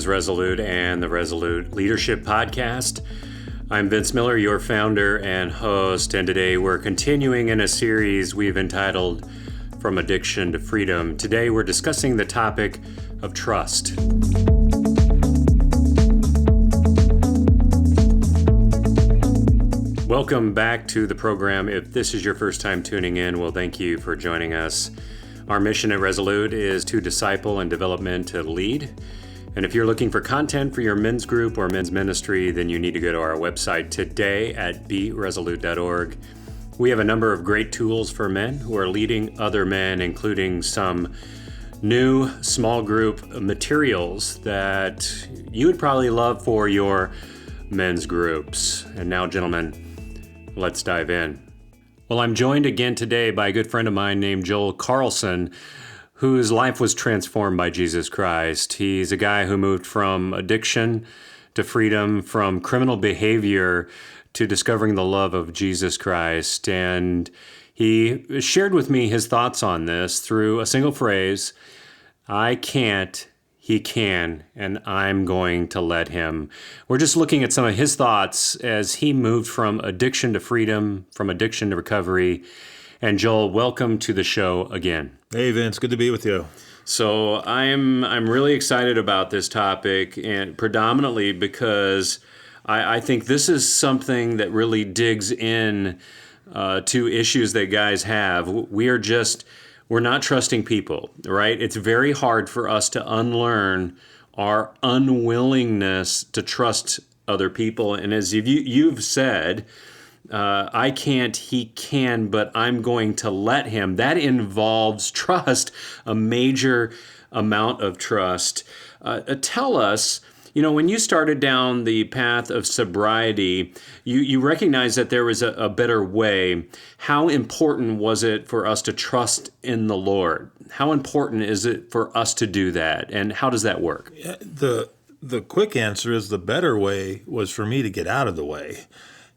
is Resolute and the Resolute Leadership Podcast. I'm Vince Miller, your founder and host, and today we're continuing in a series we've entitled From Addiction to Freedom. Today we're discussing the topic of trust. Welcome back to the program. If this is your first time tuning in, well, thank you for joining us. Our mission at Resolute is to disciple and develop men to lead. And if you're looking for content for your men's group or men's ministry, then you need to go to our website today at beresolute.org. We have a number of great tools for men who are leading other men, including some new small group materials that you would probably love for your men's groups. And now, gentlemen, let's dive in. Well, I'm joined again today by a good friend of mine named Joel Carlson, whose life was transformed by Jesus Christ. He's a guy who moved from addiction to freedom, from criminal behavior to discovering the love of Jesus Christ. And he shared with me his thoughts on this through a single phrase: I can't, he can, and I'm going to let him. We're just looking at some of his thoughts as he moved from addiction to freedom, from addiction to recovery. And Joel, welcome to the show again. Hey Vince, good to be with you. So I'm really excited about this topic, and predominantly because I think this is something that really digs in to issues that guys have. We're not trusting people, right? It's very hard for us to unlearn our unwillingness to trust other people. And as you've said, I can't, he can, but I'm going to let him. That involves trust, a major amount of trust. Tell us, when you started down the path of sobriety, you recognized that there was a better way. How important was it for us to trust in the Lord? How important is it for us to do that? And how does that work? The quick answer is the better way was for me to get out of the way.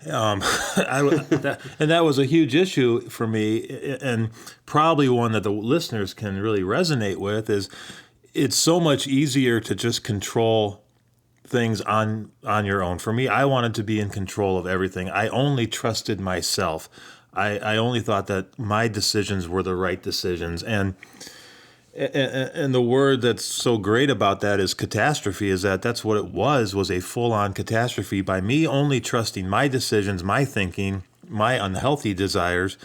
And that was a huge issue for me, and probably one that the listeners can really resonate with. Is it's so much easier to just control things on your own. For me, I wanted to be in control of everything. I only trusted myself. I only thought that my decisions were the right decisions. And the word that's so great about that is catastrophe, is that's what it was a full-on catastrophe. By me only trusting my decisions, my thinking, my unhealthy desires,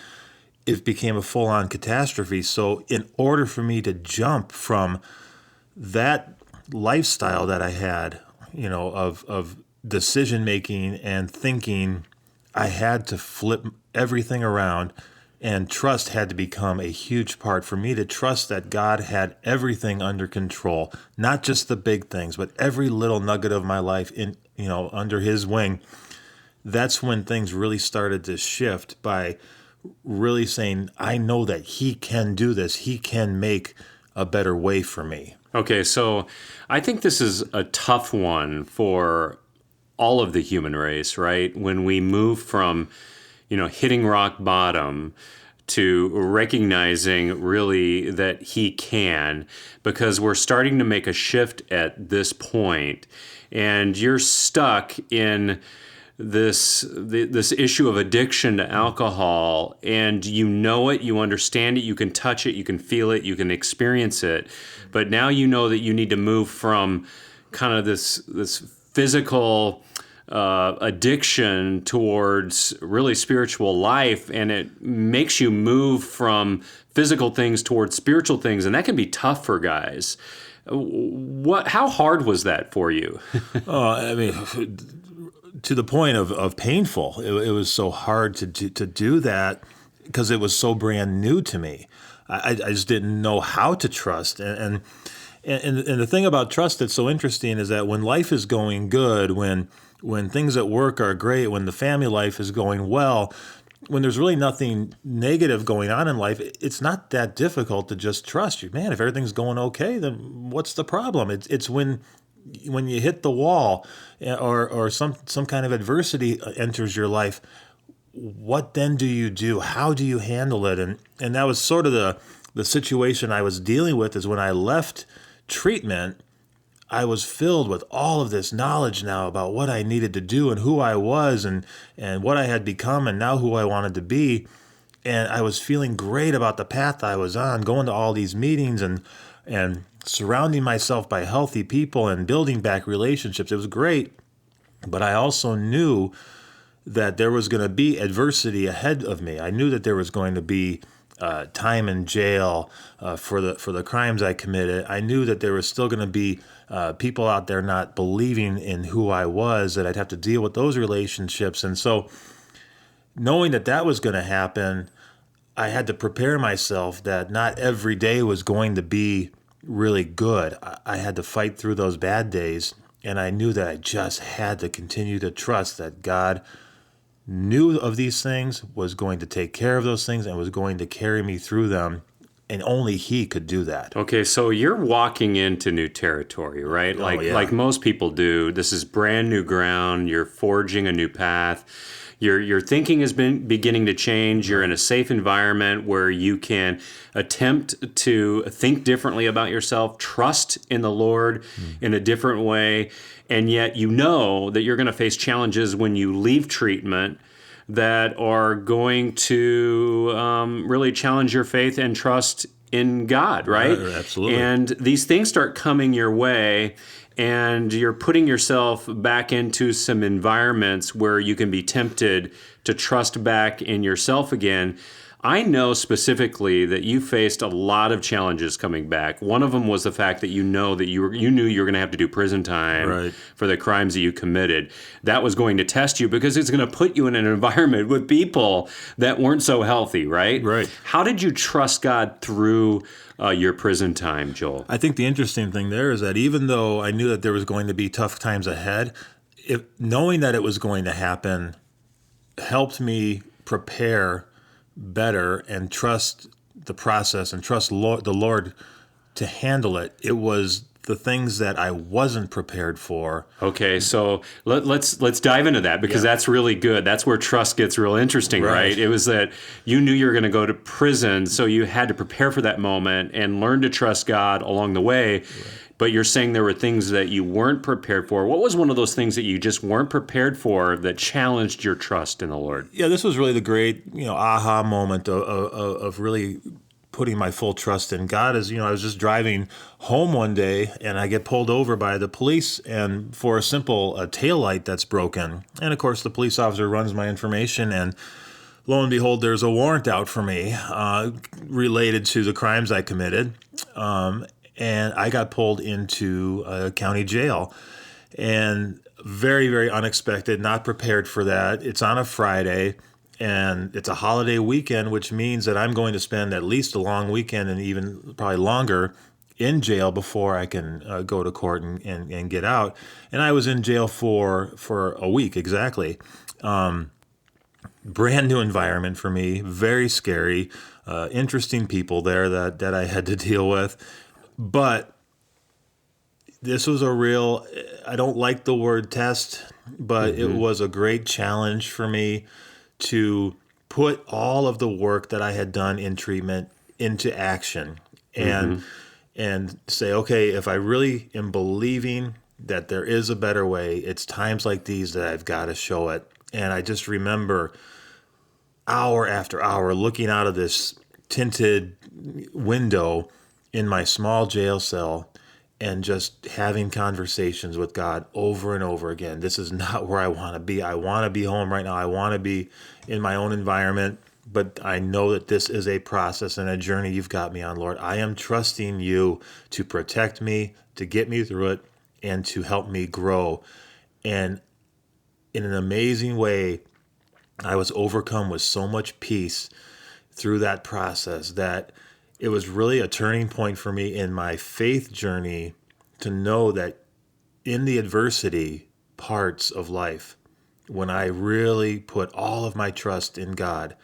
it became a full-on catastrophe. So in order for me to jump from that lifestyle that I had, of decision-making and thinking, I had to flip everything around. And trust had to become a huge part for me, to trust that God had everything under control, not just the big things, but every little nugget of my life under his wing. That's when things really started to shift, by really saying, I know that he can do this. He can make a better way for me. Okay, so I think this is a tough one for all of the human race, right? When we move from hitting rock bottom to recognizing really that he can, because we're starting to make a shift at this point, and you're stuck in this issue of addiction to alcohol, and you know it, you understand it, you can touch it, you can feel it, you can experience it, but now you know that you need to move from kind of this physical addiction towards really spiritual life, and it makes you move from physical things towards spiritual things, and that can be tough for guys. How hard was that for you? To the point of painful. It was so hard to do that because it was so brand new to me. I just didn't know how to trust. And the thing about trust that's so interesting is that when life is going good, when things at work are great, when the family life is going well, when there's really nothing negative going on in life, it's not that difficult to just trust you. Man, if everything's going okay, then what's the problem? It's when you hit the wall or some kind of adversity enters your life, what then do you do? How do you handle it? And that was sort of the situation I was dealing with, is when I left treatment, I was filled with all of this knowledge now about what I needed to do and who I was and what I had become and now who I wanted to be. And I was feeling great about the path I was on, going to all these meetings and surrounding myself by healthy people and building back relationships. It was great. But I also knew that there was going to be adversity ahead of me. I knew that there was going to be time in jail for the crimes I committed. I knew that there was still going to be people out there not believing in who I was, that I'd have to deal with those relationships. And so knowing that that was going to happen, I had to prepare myself that not every day was going to be really good. I had to fight through those bad days. And I knew that I just had to continue to trust that God knew of these things, was going to take care of those things, and was going to carry me through them. And only He could do that. Okay, so you're walking into new territory, right? Like most people do. This is brand new ground. You're forging a new path. Your thinking has been beginning to change. You're in a safe environment where you can attempt to think differently about yourself, trust in the Lord in a different way, and yet you know that you're going to face challenges when you leave treatment that are going to really challenge your faith and trust in God, right? Absolutely. And these things start coming your way, and you're putting yourself back into some environments where you can be tempted to trust back in yourself again. I know specifically that you faced a lot of challenges coming back. One of them was the fact that you knew you were going to have to do prison time for the crimes that you committed. That was going to test you because it's going to put you in an environment with people that weren't so healthy, right? Right. How did you trust God through your prison time, Joel? I think the interesting thing there is that even though I knew that there was going to be tough times ahead, knowing that it was going to happen helped me prepare better and trust the process and trust the Lord to handle it. It was the things that I wasn't prepared for. Okay, so let's dive into that because that's really good. That's where trust gets real interesting, right? It was that you knew you were going to go to prison, so you had to prepare for that moment and learn to trust God along the way. Right. But you're saying there were things that you weren't prepared for. What was one of those things that you just weren't prepared for that challenged your trust in the Lord? Yeah, this was really the great, aha moment of really putting my full trust in God. Is, I was just driving home one day and I get pulled over by the police and for a simple taillight that's broken. And of course, the police officer runs my information and lo and behold, there's a warrant out for me related to the crimes I committed. And I got pulled into a county jail, and very, very unexpected, not prepared for that. It's on a Friday, and it's a holiday weekend, which means that I'm going to spend at least a long weekend and even probably longer in jail before I can go to court and get out. And I was in jail for a week exactly. Brand new environment for me, very scary, interesting people there that I had to deal with. But this was I don't like the word test, but it was a great challenge for me to put all of the work that I had done in treatment into action and say, okay, if I really am believing that there is a better way, it's times like these that I've got to show it. And I just remember hour after hour looking out of this tinted window in my small jail cell and just having conversations with God over and over again. This is not where I want to be. I want to be home right now. I want to be in my own environment, but I know that this is a process and a journey you've got me on, Lord. I am trusting you to protect me, to get me through it, and to help me grow. And in an amazing way, I was overcome with so much peace through that process that it was really a turning point for me in my faith journey to know that in the adversity parts of life, when I really put all of my trust in God,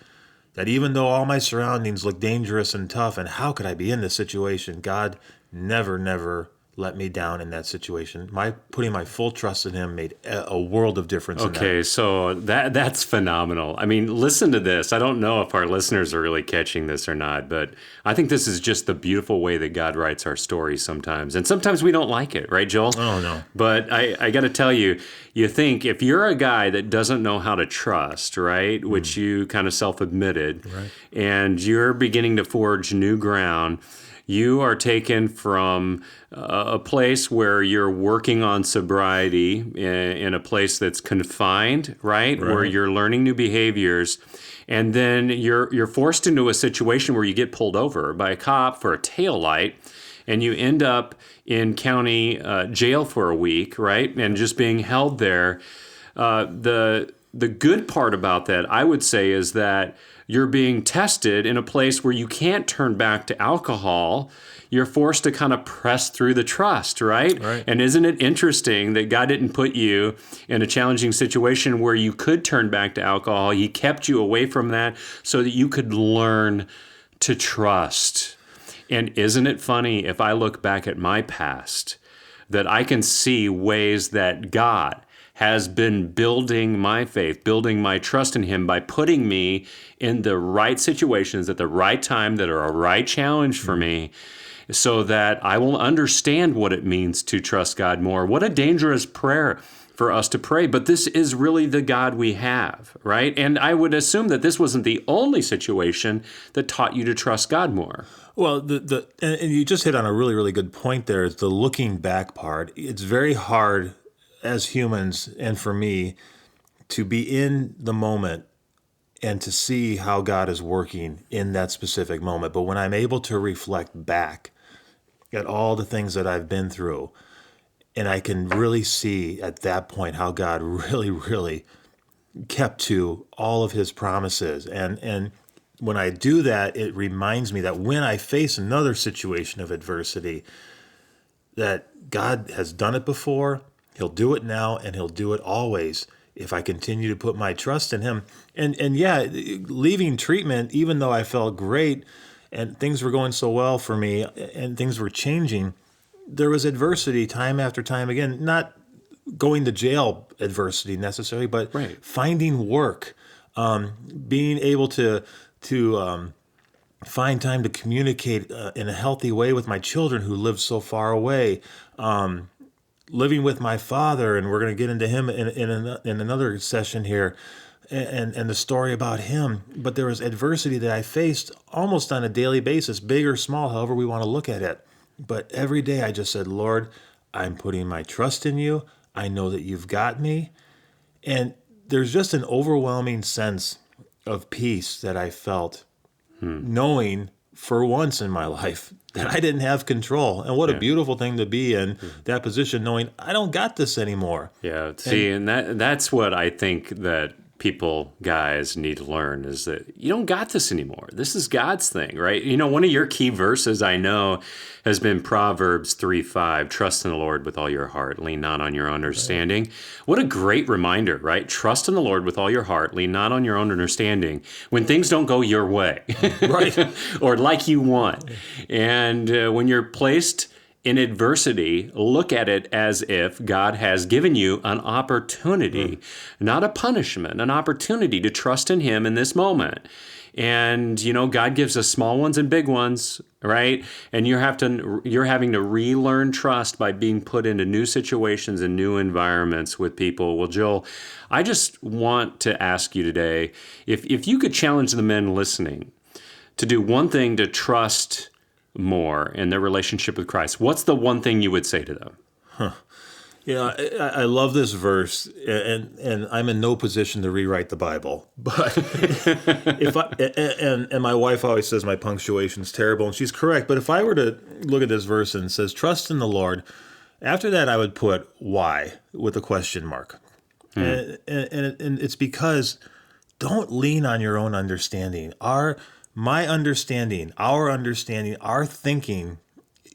that even though all my surroundings look dangerous and tough, and how could I be in this situation, God never let me down in that situation. Putting my full trust in him made a world of difference in that. Okay, so that's phenomenal. I mean, listen to this. I don't know if our listeners are really catching this or not, but I think this is just the beautiful way that God writes our stories sometimes. And sometimes we don't like it, right, Joel? Oh, no. But I got to tell you, you think if you're a guy that doesn't know how to trust, right, which you kind of self-admitted, Right. and you're beginning to forge new ground, you are taken from a place where you're working on sobriety in a place that's confined, right? Where you're learning new behaviors, and then you're forced into a situation where you get pulled over by a cop for a tail light, and you end up in county jail for a week, right? And just being held there. The good part about that, I would say, is that you're being tested in a place where you can't turn back to alcohol. You're forced to kind of press through the trust, right? And isn't it interesting that God didn't put you in a challenging situation where you could turn back to alcohol? He kept you away from that so that you could learn to trust. And isn't it funny, if I look back at my past, that I can see ways that God has been building my faith, building my trust in him by putting me in the right situations at the right time that are a right challenge for me, so that I will understand what it means to trust God more. What a dangerous prayer for us to pray, but this is really the God we have, right? And I would assume that this wasn't the only situation that taught you to trust God more. Well, and you just hit on a really, really good point there, is the looking back part. It's very hard as humans, and for me, to be in the moment and to see how God is working in that specific moment. But when I'm able to reflect back at all the things that I've been through, and I can really see at that point how God really, really kept to all of his promises. And when I do that, it reminds me that when I face another situation of adversity, that God has done it before, he'll do it now, and he'll do it always if I continue to put my trust in him. And yeah, leaving treatment, even though I felt great and things were going so well for me and things were changing, there was adversity time after time again, not going to jail adversity necessarily, but finding work, being able to find time to communicate in a healthy way with my children who lived so far away, living with my father, and we're going to get into him in another session here, and the story about him. But there was adversity that I faced almost on a daily basis, big or small, however we want to look at it. But every day I just said, Lord, I'm putting my trust in you. I know that you've got me. And there's just an overwhelming sense of peace that I felt, knowing for once in my life that I didn't have control. And what a beautiful thing to be in that position, knowing I don't got this anymore. Yeah, see, and that's what I think that people, guys, need to learn, is that you don't got this anymore. This is God's thing, right? You know, one of your key verses I know has been Proverbs 3:5, trust in the Lord with all your heart, lean not on your understanding. Right. What a great reminder, right? Trust in the Lord with all your heart, lean not on your own understanding when things don't go your way, right? Or like you want. And when you're placed in adversity, look at it as if God has given you an opportunity, not a punishment, an opportunity to trust in him in this moment. And, you know, God gives us small ones and big ones, right? And you're having to relearn trust by being put into new situations and new environments with people. Well, Joel, I just want to ask you today, if you could challenge the men listening to do one thing to trust more in their relationship with Christ, what's the one thing you would say to them? Yeah, I love this verse, and I'm in no position to rewrite the Bible. But if and my wife always says my punctuation's terrible, and she's correct. But if I were to look at this verse and it says, trust in the Lord, after that I would put why with a question mark. And it's because don't lean on your own understanding. Our understanding, our thinking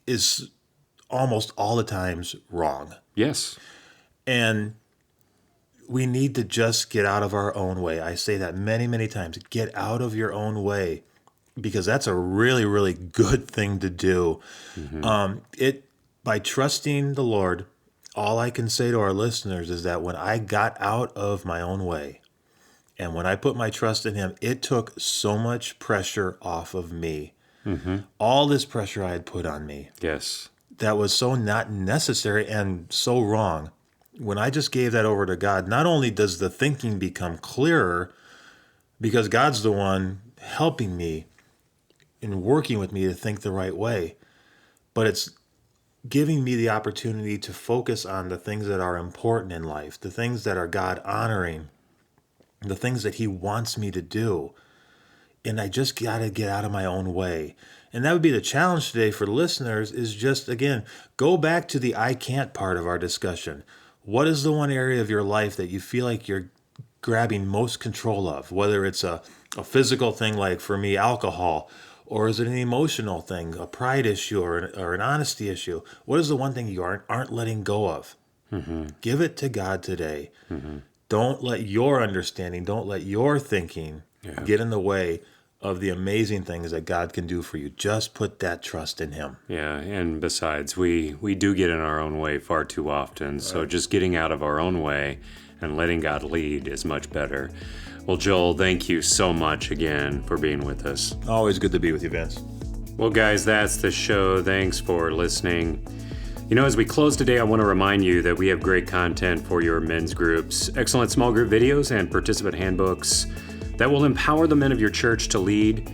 is almost all the times wrong. Yes. And we need to just get out of our own way. I say that many, many times. Get out of your own way, because that's a really, really good thing to do. by trusting the Lord, all I can say to our listeners is that when I got out of my own way and when I put my trust in him, it took so much pressure off of me. All this pressure I had put on me. Yes. That was so not necessary and so wrong. When I just gave that over to God, not only does the thinking become clearer, because God's the one helping me and working with me to think the right way, but it's giving me the opportunity to focus on the things that are important in life, the things that are God honoring, the things that he wants me to do. And I just got to get out of my own way. And that would be the challenge today for the listeners is just, again, go back to the I can't part of our discussion. What is the one area of your life that you feel like you're grabbing most control of? Whether it's a physical thing like, for me, alcohol, or is it an emotional thing, a pride issue or an honesty issue? What is the one thing you aren't letting go of? Give it to God today. Don't let your understanding, don't let your thinking get in the way of the amazing things that God can do for you. Just put that trust in him. Yeah, and besides, we do get in our own way far too often, so just getting out of our own way and letting God lead is much better. Well, Joel, thank you so much again for being with us. Always good to be with you, Vince. Well, guys, that's the show. Thanks for listening. You know, as we close today, I want to remind you that we have great content for your men's groups, excellent small group videos and participant handbooks that will empower the men of your church to lead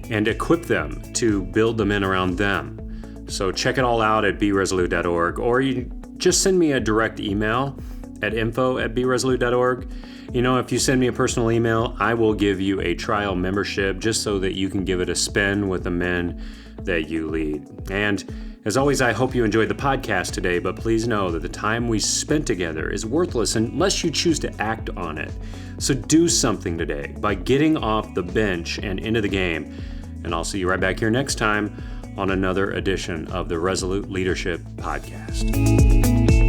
and equip them to build the men around them. So check it all out at beresolute.org, or you just send me a direct email at info@beresolute.org. You know, if you send me a personal email, I will give you a trial membership just so that you can give it a spin with the men that you lead. And as always, I hope you enjoyed the podcast today, but please know that the time we spent together is worthless unless you choose to act on it. So do something today by getting off the bench and into the game. And I'll see you right back here next time on another edition of the Resolute Leadership Podcast.